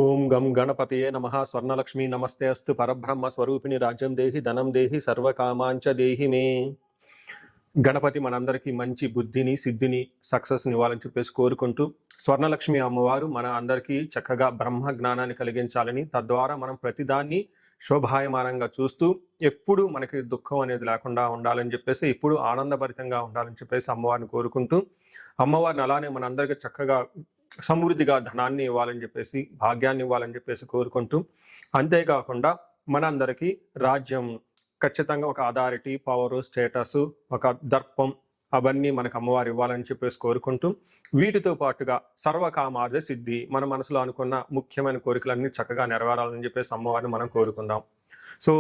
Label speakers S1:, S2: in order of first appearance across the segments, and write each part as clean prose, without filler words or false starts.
S1: ఓం గం గణపతయే నమః. స్వర్ణలక్ష్మి నమస్తే అస్తు. పరబ్రహ్మ స్వరూపిణి రాజ్యం దేహి ధనం దేహి సర్వకామాంచ దేహి మే. గణపతి మనందరికీ మంచి బుద్ధిని సిద్ధిని సక్సెస్ని ఇవ్వాలని చెప్పేసి కోరుకుంటూ, స్వర్ణలక్ష్మి అమ్మవారు మన అందరికీ చక్కగా బ్రహ్మ జ్ఞానాన్ని కలిగించాలని, తద్వారా మనం ప్రతిదాన్ని శోభాయమానంగా చూస్తూ ఎప్పుడు మనకి దుఃఖం అనేది లేకుండా ఉండాలని చెప్పేసి, ఎప్పుడు ఆనందభరితంగా ఉండాలని చెప్పేసి అమ్మవారిని కోరుకుంటూ, అమ్మవారిని అలానే మనందరికీ చక్కగా సమృద్ధిగా ధనాన్ని ఇవ్వాలని చెప్పేసి, భాగ్యాన్ని ఇవ్వాలని చెప్పేసి కోరుకుంటూ, అంతేకాకుండా మనందరికీ రాజ్యం ఖచ్చితంగా ఒక అథారిటీ, పవరు, స్టేటస్, ఒక దర్పం అవన్నీ మనకు అమ్మవారు ఇవ్వాలని చెప్పేసి కోరుకుంటూ, వీటితో పాటుగా సర్వకామార్థ సిద్ధి, మన మనసులో అనుకున్న ముఖ్యమైన కోరికలన్నీ చక్కగా నెరవేరాలని చెప్పేసి అమ్మవారిని మనం కోరుకుందాం. సో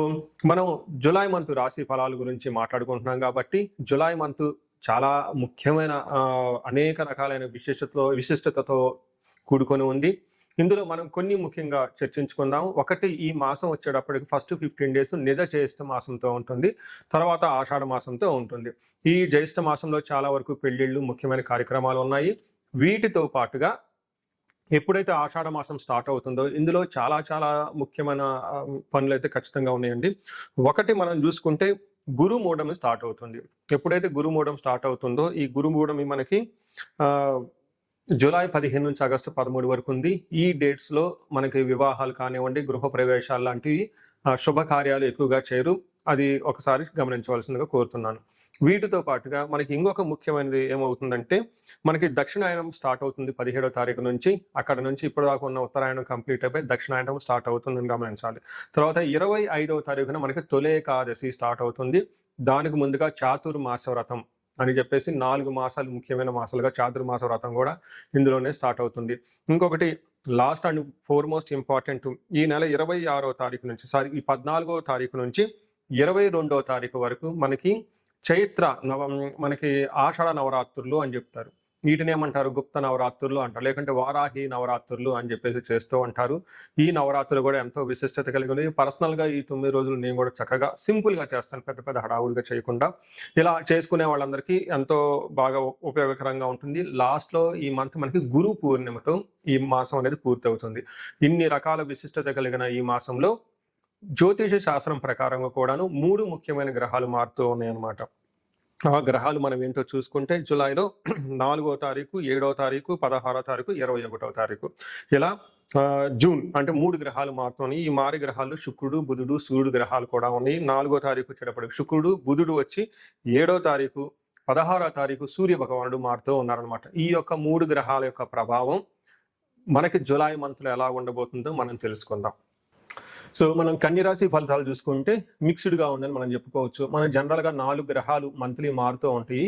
S1: మనం జులై మంత్ రాశి ఫలాల గురించి మాట్లాడుకుంటున్నాం కాబట్టి, జులై మంత్ చాలా ముఖ్యమైన అనేక రకాలైన విశిష్టతతో కూడుకొని ఉంది. ఇందులో మనం కొన్ని ముఖ్యంగా చర్చించుకుందాం. ఒకటి, ఈ మాసం వచ్చేటప్పటికి ఫస్ట్ 15 డేస్ నిజ జ్యేష్ఠ మాసంతో ఉంటుంది. తర్వాత ఆషాఢ మాసంతో ఉంటుంది. ఈ జ్యేష్ఠ మాసంలో చాలా వరకు పెళ్లిళ్ళు, ముఖ్యమైన కార్యక్రమాలు ఉన్నాయి. వీటితో పాటుగా ఎప్పుడైతే ఆషాఢ మాసం స్టార్ట్ అవుతుందో, ఇందులో చాలా చాలా ముఖ్యమైన పనులైతే ఖచ్చితంగా ఉన్నాయండి. ఒకటి మనం చూసుకుంటే గురుమూఢం స్టార్ట్ అవుతుంది. ఎప్పుడైతే గురుమూఢం స్టార్ట్ అవుతుందో, ఈ గురుమూఢం మనకి జూలై 15 నుంచి ఆగస్టు 13 వరకు ఉంది. ఈ డేట్స్లో మనకి వివాహాలు కానివ్వండి, గృహప్రవేశాలు లాంటివి శుభకార్యాలు ఎక్కువగా చేయరు. అది ఒకసారి గమనించవలసిందిగా కోరుతున్నాను. వీటితో పాటుగా మనకి ఇంకొక ముఖ్యమైనది ఏమవుతుందంటే, మనకి దక్షిణాయనం స్టార్ట్ అవుతుంది 17వ తారీఖు నుంచి. అక్కడ నుంచి ఇప్పటిదాకా ఉన్న ఉత్తరాయణం కంప్లీట్ అయిపోయి దక్షిణాయనం స్టార్ట్ అవుతుందని గమనించాలి. తర్వాత 25వ తారీఖున మనకి తొలి ఏకాదశి స్టార్ట్ అవుతుంది. దానికి ముందుగా చాతుర్మాస వ్రతం అని చెప్పేసి 4 మాసాలు ముఖ్యమైన మాసాలుగా చాతుర్మాస వ్రతం కూడా ఇందులోనే స్టార్ట్ అవుతుంది. ఇంకొకటి లాస్ట్ అండ్ ఫోర్మోస్ట్ ఇంపార్టెంట్, ఈ నెల 26వ తారీఖు నుంచి ఈ 14వ తారీఖు నుంచి 22వ తారీఖు వరకు మనకి మనకి ఆషాఢ నవరాత్రులు అని చెప్తారు. వీటిని ఏమంటారు? గుప్త నవరాత్రులు అంటారు, లేకుంటే వారాహి నవరాత్రులు అని చెప్పేసి చేస్తూ ఉంటారు. ఈ నవరాత్రులు కూడా ఎంతో విశిష్టత కలిగి ఉంది. పర్సనల్గా ఈ 9 రోజులు నేను కూడా చక్కగా సింపుల్గా చేస్తాను, పెద్ద పెద్ద హడావుడిగా చేయకుండా. ఇలా చేసుకునే వాళ్ళందరికీ ఎంతో బాగా ఉపయోగకరంగా ఉంటుంది. లాస్ట్లో ఈ మంత్ మనకి గురు పూర్ణిమతో ఈ మాసం అనేది పూర్తి అవుతుంది. ఇన్ని రకాల విశిష్టత కలిగిన ఈ మాసంలో జ్యోతిష శాస్త్రం ప్రకారంగా కూడాను 3 ముఖ్యమైన గ్రహాలు మారుతూ ఉన్నాయన్నమాట. ఆ గ్రహాలు మనం ఏంటో చూసుకుంటే, జూలైలో 4వ తారీఖు, 7వ తారీఖు, 16వ తారీఖు, 21వ తారీఖు, ఇలా జూన్ అంటే 3 గ్రహాలు మారుతున్నాయి. ఈ మారి గ్రహాలు శుక్రుడు, బుధుడు, సూర్యుడు గ్రహాలు కూడా ఉన్నాయి. 4వ తారీఖు వచ్చేటప్పటికి శుక్రుడు, బుధుడు వచ్చి 7వ తారీఖు, 16వ తారీఖు సూర్య భగవానుడు మారుతూ ఉన్నారనమాట. ఈ యొక్క 3 గ్రహాల యొక్క ప్రభావం మనకి జూలై మంత్లో ఎలా ఉండబోతుందో మనం తెలుసుకుందాం. సో మనం కన్యరాశి ఫలితాలు చూసుకుంటే మిక్స్డ్గా ఉందని మనం చెప్పుకోవచ్చు. మనం జనరల్గా 4 గ్రహాలు మంత్లీ మారుతూ ఉంటాయి.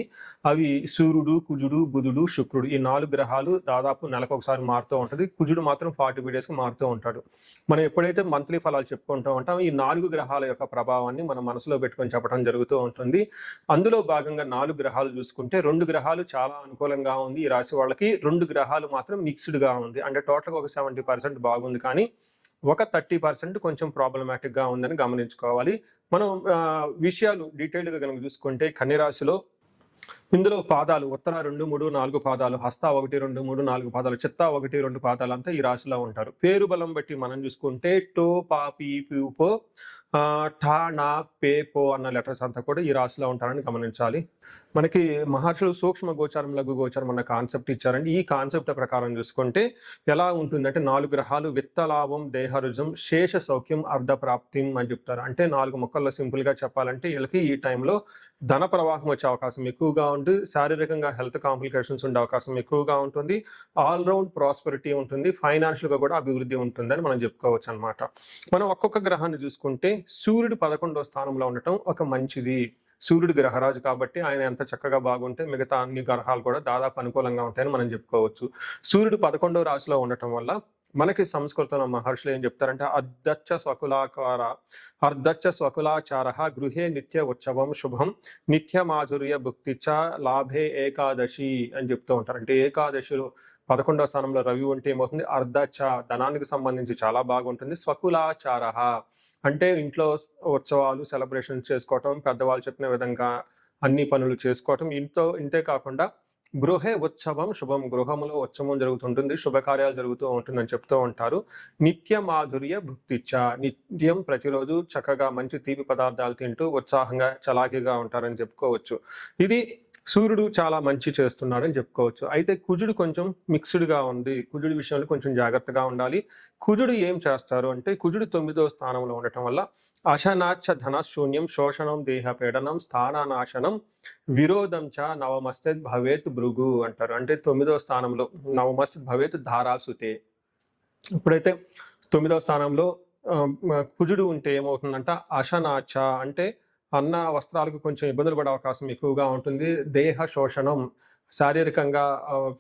S1: అవి సూర్యుడు, కుజుడు, బుధుడు, శుక్రుడు. ఈ 4 గ్రహాలు దాదాపు నెలకు ఒకసారి మారుతూ ఉంటుంది. కుజుడు మాత్రం 45 డేస్కి మారుతూ ఉంటాడు. మనం ఎప్పుడైతే మంత్లీ ఫలాలు చెప్పుకుంటూ ఉంటామో, ఈ 4 గ్రహాల యొక్క ప్రభావాన్ని మనం మనసులో పెట్టుకొని చెప్పడం జరుగుతూ ఉంటుంది. అందులో భాగంగా 4 గ్రహాలు చూసుకుంటే 2 గ్రహాలు చాలా అనుకూలంగా ఉంది ఈ రాశి వాళ్ళకి. 2 గ్రహాలు మాత్రం మిక్స్డ్గా ఉంది. అంటే టోటల్గా ఒక 70% బాగుంది, కానీ ఒక 30% కొంచెం ప్రాబ్లమాటిక్గా ఉందని గమనించుకోవాలి. మనం విషయాలు డీటెయిల్డ్గా కనుక చూసుకుంటే, కన్యరాశిలో ఇందులో పాదాలు ఉత్తర 2, 3, 4 పాదాలు, హస్త 1, 2, 3, 4 పాదాలు, చిత్త 1, 2 పాదాలు అంతా ఈ రాశిలో ఉంటారు. పేరు బలం బట్టి మనం చూసుకుంటే టో, పా, పీ, పూ, పో, ఠా, నా, పే, పో అన్న లెటర్స్ అంతా కూడా ఈ రాశిలో ఉంటారని గమనించాలి. మనకి మహర్షులు సూక్ష్మ గోచారం, లఘు గోచారం అన్న కాన్సెప్ట్ ఇచ్చారండి. ఈ కాన్సెప్ట్ ప్రకారం చూసుకుంటే ఎలా ఉంటుందంటే, 4 గ్రహాలు విత్తలాభం, దేహరుజం, శేష సౌఖ్యం, అర్ధప్రాప్తిం అని చెప్తారు. అంటే 4 ముక్కల్లో సింపుల్గా చెప్పాలంటే, వీళ్ళకి ఈ టైంలో ధన ప్రవాహం వచ్చే అవకాశం ఎక్కువగా ఉంది. శారీరకంగా హెల్త్ కాంప్లికేషన్స్ ఉండే అవకాశం ఎక్కువగా ఉంటుంది. ఆల్రౌండ్ ప్రాస్పెరిటీ ఉంటుంది. ఫైనాన్షియల్గా కూడా అభివృద్ధి ఉంటుందని మనం చెప్పుకోవచ్చు అనమాట. మనం ఒక్కొక్క గ్రహాన్ని చూసుకుంటే, సూర్యుడు 11వ స్థానంలో ఉండటం ఒక మంచిది. సూర్యుడు గ్రహరాజు కాబట్టి ఆయన ఎంత చక్కగా బాగుంటే మిగతా అన్ని గ్రహాలు కూడా దాదాపు అనుకూలంగా ఉంటాయని మనం చెప్పుకోవచ్చు. సూర్యుడు 11వ రాశిలో ఉండటం వల్ల మనకి సంస్కృతంలో మహర్షులు ఏం చెప్తారంటే, అర్ధచ్చ స్వకులాచార గృహే నిత్య ఉత్సవం శుభం నిత్య మాధుర్య భుక్తిచ లాభే ఏకాదశి అని చెప్తూ ఉంటారు. అంటే ఏకాదశిలో 11వ స్థానంలో రవి ఉంటే ఏమవుతుంది? అర్ధచ్చ ధనానికి సంబంధించి చాలా బాగుంటుంది. స్వకులాచార అంటే ఇంట్లో ఉత్సవాలు, సెలబ్రేషన్స్ చేసుకోవటం, పెద్దవాళ్ళు చెప్పిన విధంగా అన్ని పనులు చేసుకోవటం. ఇంతే కాకుండా గృహే ఉత్సవం శుభం, గృహంలో ఉత్సవం జరుగుతుంటుంది, శుభకార్యాలు జరుగుతూ ఉంటుందని చెప్తూ ఉంటారు. నిత్య మాధుర్య భుక్తిచ్చ, నిత్యం ప్రతిరోజు చక్కగా మంచి తీపి పదార్థాలు తింటూ ఉత్సాహంగా చలాకీగా ఉంటారని చెప్పుకోవచ్చు. ఇది సూర్యుడు చాలా మంచి చేస్తున్నాడని చెప్పుకోవచ్చు. అయితే కుజుడు కొంచెం మిక్స్డ్‌గా ఉంది. కుజుడి విషయంలో కొంచెం జాగ్రత్తగా ఉండాలి. కుజుడు ఏం చేస్తారు అంటే, కుజుడు 9వ స్థానంలో ఉండటం వల్ల అశనాచ్చ ధనశూన్యం, శోషణం, దేహపీడనం, స్థాననాశనం, విరోధం చ నవమస్తద్ భవేత్ భృగు అంటారు. అంటే 9వ స్థానంలో నవమస్తద్ భవేత్ ధారాసుతే. ఇప్పుడైతే 9వ స్థానంలో కుజుడు ఉంటే ఏమవుతుందంట, అశనాచ అంటే అన్న వస్త్రాలకు కొంచెం ఇబ్బందులు పడే అవకాశం ఎక్కువగా ఉంటుంది. దేహ శోషణం, శారీరకంగా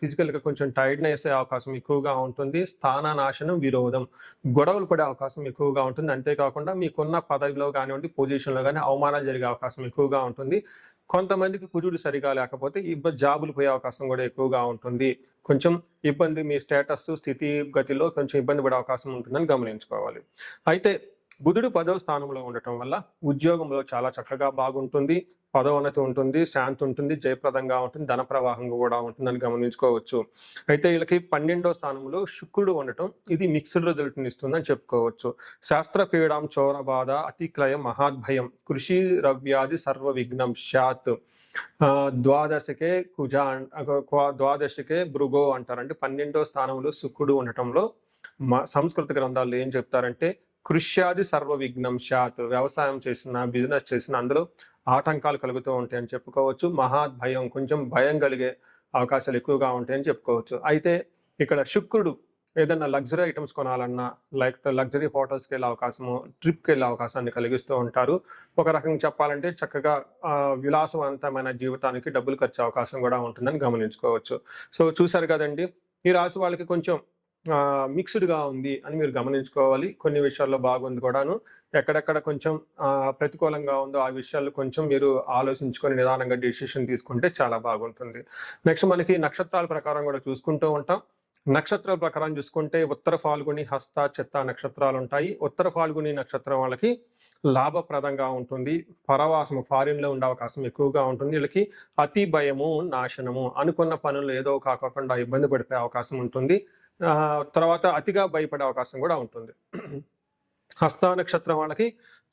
S1: ఫిజికల్‌గా కొంచెం టైర్డ్‌నెస్ అయ్యే అవకాశం ఎక్కువగా ఉంటుంది. స్థాననాశనం, విరోధం, గొడవలు పడే అవకాశం ఎక్కువగా ఉంటుంది. అంతేకాకుండా మీకున్న పదవిలో కానివ్వండి, పొజిషన్‌లో గాని అవమానాలు జరిగే అవకాశం ఎక్కువగా ఉంటుంది. కొంతమందికి కుజుడు సరిగా లేకపోతే జాబులు పోయే అవకాశం కూడా ఎక్కువగా ఉంటుంది. కొంచెం ఇబ్బంది, మీ స్టేటస్, స్థితి గతిలో కొంచెం ఇబ్బంది పడే అవకాశం ఉంటుందని గమనించుకోవాలి. అయితే బుధుడు 10వ స్థానంలో ఉండటం వల్ల ఉద్యోగంలో చాలా చక్కగా బాగుంటుంది. పదోన్నతి ఉంటుంది, శాంతి ఉంటుంది, జయప్రదంగా ఉంటుంది, ధన ప్రవాహం కూడా ఉంటుందని గమనించుకోవచ్చు. అయితే వీళ్ళకి 12వ స్థానంలో శుక్రుడు ఉండటం ఇది మిక్స్డ్ రిజల్ట్‌ని ఇస్తుందని చెప్పుకోవచ్చు. శాస్త్రపీడాం చోరబాధ అతిక్లయం మహాద్భయం కృషి రవ్యాధి సర్వ విఘ్నం స్యాత్. ద్వాదశకే ద్వాదశకే భృగో అంటారు. అంటే 12వ స్థానంలో శుక్రుడు ఉండటంలో సంస్కృత గ్రంథాల్లో ఏం చెప్తారంటే, కృష్యాది సర్వ విఘ్నం స్యాత్. వ్యవసాయం చేసిన, బిజినెస్ చేసిన అందులో ఆటంకాలు కలుగుతూ ఉంటాయని చెప్పుకోవచ్చు. మహాద్భయం, కొంచెం భయం కలిగే అవకాశాలు ఎక్కువగా ఉంటాయని చెప్పుకోవచ్చు. అయితే ఇక్కడ శుక్రుడు ఏదైనా లగ్జరీ ఐటమ్స్ కొనాలన్నా, లగ్జరీ హోటల్స్‌కి వెళ్ళే అవకాశము, ట్రిప్‌కి వెళ్ళే అవకాశాన్ని కలిగిస్తూ ఉంటారు. ఒక రకంగా చెప్పాలంటే చక్కగా విలాసవంతమైన జీవితానికి డబ్బులు ఖర్చు అవకాశం కూడా ఉంటుందని గమనించుకోవచ్చు. సో చూసారు కదండి, ఈ రాశి వాళ్ళకి కొంచెం మిక్స్డ్‌గా ఉంది అని మీరు గమనించుకోవాలి. కొన్ని విషయాల్లో బాగుంది కూడాను. ఎక్కడెక్కడ కొంచెం ప్రతికూలంగా ఉందో ఆ విషయాలు కొంచెం మీరు ఆలోచించుకొని నిదానంగా డెసిషన్ తీసుకుంటే చాలా బాగుంటుంది. నెక్స్ట్ మనకి నక్షత్రాల ప్రకారం కూడా చూసుకుంటూ ఉంటాం. నక్షత్రాల ప్రకారం చూసుకుంటే ఉత్తర ఫాల్గుని, హస్త, చిత్త నక్షత్రాలు ఉంటాయి. ఉత్తర ఫాల్గుని నక్షత్రం వాళ్ళకి లాభప్రదంగా ఉంటుంది. పరవాసము, ఫారిన్‌లో ఉండే అవకాశం ఎక్కువగా ఉంటుంది. వీళ్ళకి అతి భయము, నాశనము, అనుకున్న పనులు ఏదో కాకోకుండా ఇబ్బంది పడిపోయే అవకాశం ఉంటుంది. తర్వాత అతిగా భయపడే అవకాశం కూడా ఉంటుంది. హస్త నక్షత్రం వాళ్ళకి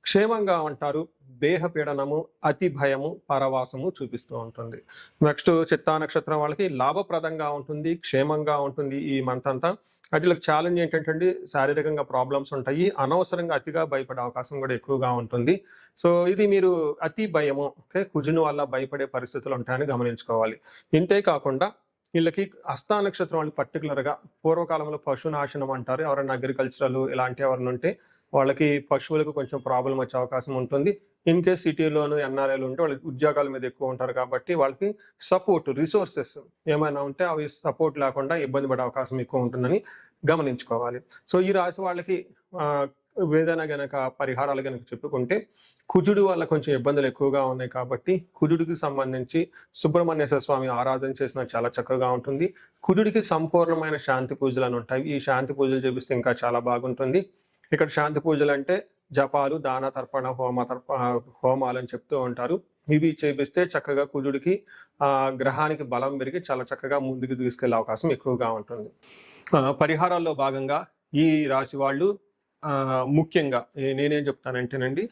S1: క్షేమంగా ఉంటారు. దేహ పీడనము, అతి భయము, పరవాసము చూపిస్తూ ఉంటుంది. నెక్స్ట్ చిత్తా నక్షత్రం వాళ్ళకి లాభప్రదంగా ఉంటుంది, క్షేమంగా ఉంటుంది ఈ మంత్ అంతా. అయితే వీళ్ళకి ఛాలెంజ్ ఏంటంటే శారీరకంగా ప్రాబ్లమ్స్ ఉంటాయి. అనవసరంగా అతిగా భయపడే అవకాశం కూడా ఎక్కువగా ఉంటుంది. సో ఇది మీరు అతి భయము, కుజుని వల్ల భయపడే పరిస్థితులు ఉంటాయని గమనించుకోవాలి. ఇంతే కాకుండా వీళ్ళకి హస్త నక్షత్రం వాళ్ళు పర్టికులర్‌గా పూర్వకాలంలో పశునాశనం అంటారు. ఎవరైనా అగ్రికల్చరల్ ఇలాంటి ఎవరైనా ఉంటే వాళ్ళకి పశువులకు కొంచెం ప్రాబ్లమ్ వచ్చే అవకాశం ఉంటుంది. ఇన్ కేస్ సిటీలోను ఎన్ఆర్ఐలు ఉంటే వాళ్ళకి ఉద్యోగాల మీద ఎక్కువ ఉంటారు కాబట్టి వాళ్ళకి సపోర్ట్, రిసోర్సెస్ ఏమైనా ఉంటే అవి సపోర్ట్ లేకుండా ఇబ్బంది పడే అవకాశం ఎక్కువ ఉంటుందని గమనించుకోవాలి. సో ఈ రాశి వాళ్ళకి ఏదైనా గనక పరిహారాలు గనక చెప్పుకుంటే, కుజుడు వల్ల కొంచెం ఇబ్బందులు ఎక్కువగా ఉన్నాయి కాబట్టి కుజుడికి సంబంధించి సుబ్రహ్మణ్యేశ్వర స్వామి ఆరాధన చేసినా చాలా చక్కగా ఉంటుంది. కుజుడికి సంపూర్ణమైన శాంతి పూజలని ఉంటాయి. ఈ శాంతి పూజలు చేపిస్తే ఇంకా చాలా బాగుంటుంది. ఇక్కడ శాంతి పూజలు అంటే జపాలు, దాన తర్పణ, హోమాలు అని చెప్తూ ఉంటారు. ఇవి చేపిస్తే చక్కగా కుజుడికి గ్రహానికి బలం పెరిగి చాలా చక్కగా ముందుకు తీసుకెళ్లే అవకాశం ఎక్కువగా ఉంటుంది. పరిహారాల్లో భాగంగా ఈ రాశి వాళ్ళు ముఖ్యంగా నేనేం చెప్తానంటేనండి,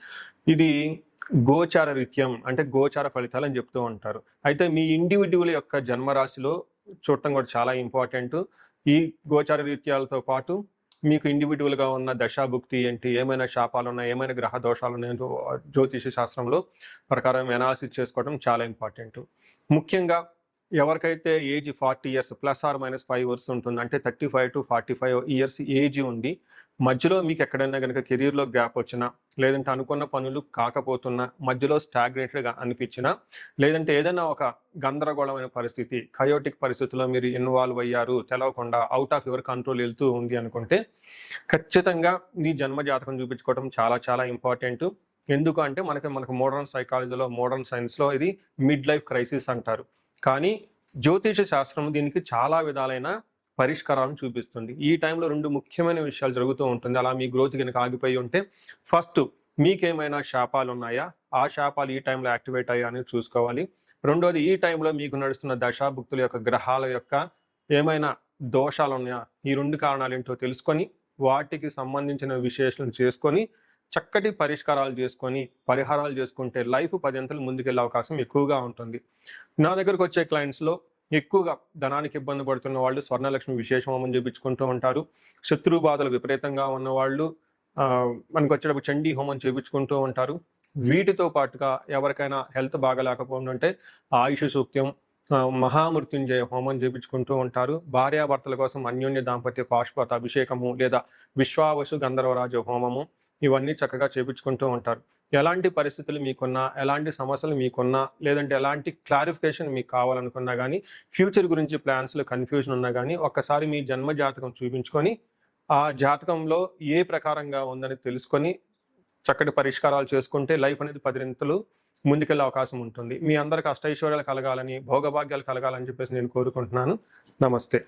S1: ఇది గోచార రీత్యం అంటే గోచార ఫలితాలు అని చెప్తూ ఉంటారు. అయితే మీ ఇండివిడ్యువల్ యొక్క జన్మరాశిలో చూడటం కూడా చాలా ఇంపార్టెంట్. ఈ గోచార రీత్యాలతో పాటు మీకు ఇండివిడ్యువల్‌గా ఉన్న దశాభుక్తి ఏంటి, ఏమైనా శాపాలు ఉన్నాయి, ఏమైనా గ్రహ దోషాలు ఉన్నాయో జ్యోతిష శాస్త్రంలో ప్రకారం అనాలిసిస్ చేసుకోవడం చాలా ఇంపార్టెంట్. ముఖ్యంగా ఎవరికైతే ఏజ్ 40 ఇయర్స్ +/- 5 ఇయర్స్ ఉంటుంది, అంటే 35 to 45 ఇయర్స్ ఏజ్ ఉండి మధ్యలో మీకు ఎక్కడైనా కనుక కెరీర్‌లో గ్యాప్ వచ్చినా, లేదంటే అనుకున్న పనులు కాకపోతున్నా, మధ్యలో స్టాగ్నేటెడ్‌గా అనిపించినా, లేదంటే ఏదైనా ఒక గందరగోళమైన పరిస్థితి, కయోటిక్ పరిస్థితుల్లో మీరు ఇన్వాల్వ్ అయ్యారు, తెలవకుండా అవుట్ ఆఫ్ యువర్ కంట్రోల్ వెళ్తూ ఉంది అనుకుంటే ఖచ్చితంగా మీ జన్మ జాతకం చూపించుకోవడం చాలా చాలా ఇంపార్టెంట్. ఎందుకు అంటే మనకు మోడర్న్ సైకాలజీలో, మోడర్న్ సైన్స్‌లో ఇది మిడ్ లైఫ్ క్రైసిస్ అంటారు. కానీ జ్యోతిష శాస్త్రం దీనికి చాలా విధాలైన పరిష్కారాలను చూపిస్తుంది. ఈ టైంలో 2 ముఖ్యమైన విషయాలు జరుగుతూ ఉంటుంది. అలా మీ గ్రోత్ కనుక ఆగిపోయి ఉంటే, ఫస్ట్ మీకేమైనా శాపాలు ఉన్నాయా, ఆ శాపాలు ఈ టైంలో యాక్టివేట్ అయ్యా అని చూసుకోవాలి. రెండోది ఈ టైంలో మీకు నడుస్తున్న దశాభుక్తుల యొక్క గ్రహాల యొక్క ఏమైనా దోషాలు ఉన్నాయా, ఈ 2 కారణాలు ఏంటో తెలుసుకొని వాటికి సంబంధించిన విశ్లేషణ చేసుకొని చక్కటి పరిష్కారాలు చేసుకొని పరిహారాలు చేసుకుంటే లైఫ్ 10 అంతలు ముందుకెళ్ళే అవకాశం ఎక్కువగా ఉంటుంది. నా దగ్గరకు వచ్చే క్లయింట్స్లో ఎక్కువగా ధనానికి ఇబ్బంది పడుతున్న వాళ్ళు స్వర్ణలక్ష్మి విశేష హోమం చేయించుకుంటూ ఉంటారు. శత్రు బాధలు విపరీతంగా ఉన్నవాళ్ళు మనకు వచ్చేటప్పుడు చండీ హోమం చేయించుకుంటూ ఉంటారు. వీటితో పాటుగా ఎవరికైనా హెల్త్ బాగలేకపోతుంటే ఆయుష సూక్త్యం, మహామృత్యుంజయ హోమం చేయించుకుంటూ ఉంటారు. భార్యాభర్తల కోసం అన్యోన్య దాంపత్య పాశుపత అభిషేకము లేదా విశ్వావసు గంధర్వరాజ హోమము ఇవన్నీ చక్కగా చేయించుకుంటూ ఉంటారు. ఎలాంటి పరిస్థితులు మీకున్నా, ఎలాంటి సమస్యలు మీకున్నా, లేదంటే ఎలాంటి క్లారిఫికేషన్ మీకు కావాలనుకున్నా కానీ, ఫ్యూచర్ గురించి ప్లాన్స్లో కన్ఫ్యూజన్ ఉన్నా కానీ ఒక్కసారి మీ జన్మ జాతకం చూపించుకొని ఆ జాతకంలో ఏ ప్రకారంగా ఉందని తెలుసుకొని చక్కటి పరిష్కారాలు చేసుకుంటే లైఫ్ అనేది 10 అంతలు ముందుకెళ్ళే అవకాశం ఉంటుంది. మీ అందరికి అష్టైశ్వర్యాలు కలగాలని, భోగభాగ్యాలు కలగాలని చెప్పేసి నేను కోరుకుంటున్నాను. నమస్తే.